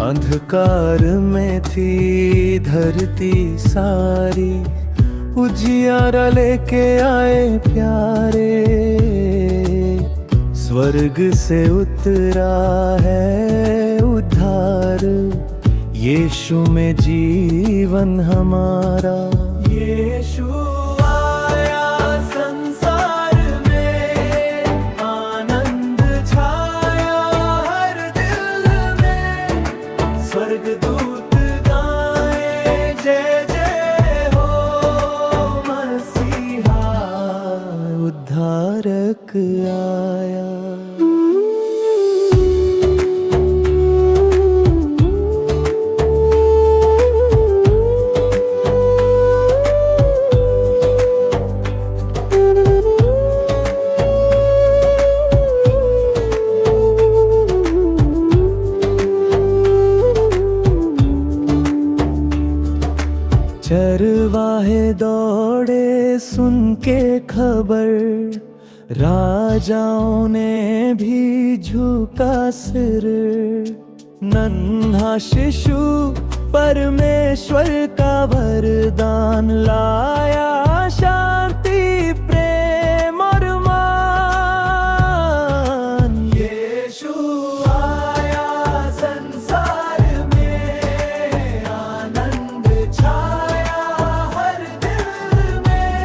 अंधकार में थी धरती सारी, उजियारा लेके आए प्यारे। स्वर्ग से उतरा है उद्धार, यीशु में जीवन हमारा। यीशु आया संसार में, आनंद छाया हर दिल में। स्वर्गदूत गाए जय जय हो, मसीहा उद्धारक आया। चरवाहे दौड़े सुन के खबर, राजाओं ने भी झुका सिर। नन्हा शिशु परमेश्वर का वरदान लाया, शांति प्रेम और मान। यीशु आया संसार में, आनंद छाया हर दिल में।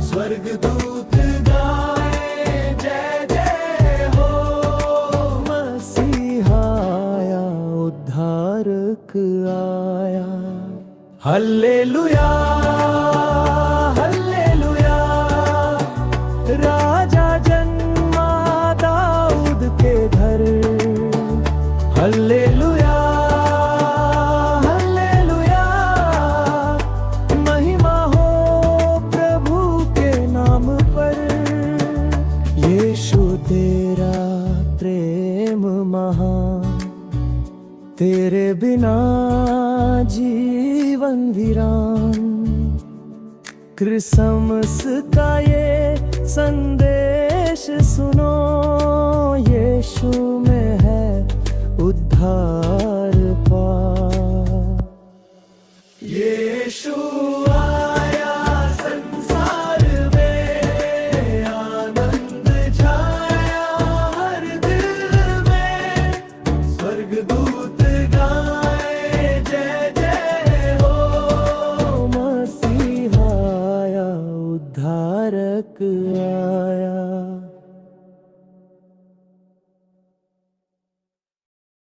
स्वर्गदूत गाए जय जय हो, मसीहा आया उद्धारक आया। हल्लेलुया हल्लेलुया, राजा जन्मा दाऊद के घर। हल्लेलुया हल्लेलुया, महिमा हो प्रभु के नाम पर। यीशु तेरा प्रेम महान, तेरे बिना जीवन वीरान। क्रिसमस का ये संदेश सुनो, यीशु में है उद्धार पार। यीशु आया संसार में, आनंद छाया हर दिल में। स्वर्गदूत गाए जय जय हो, मसीहा आया उद्धारक आया।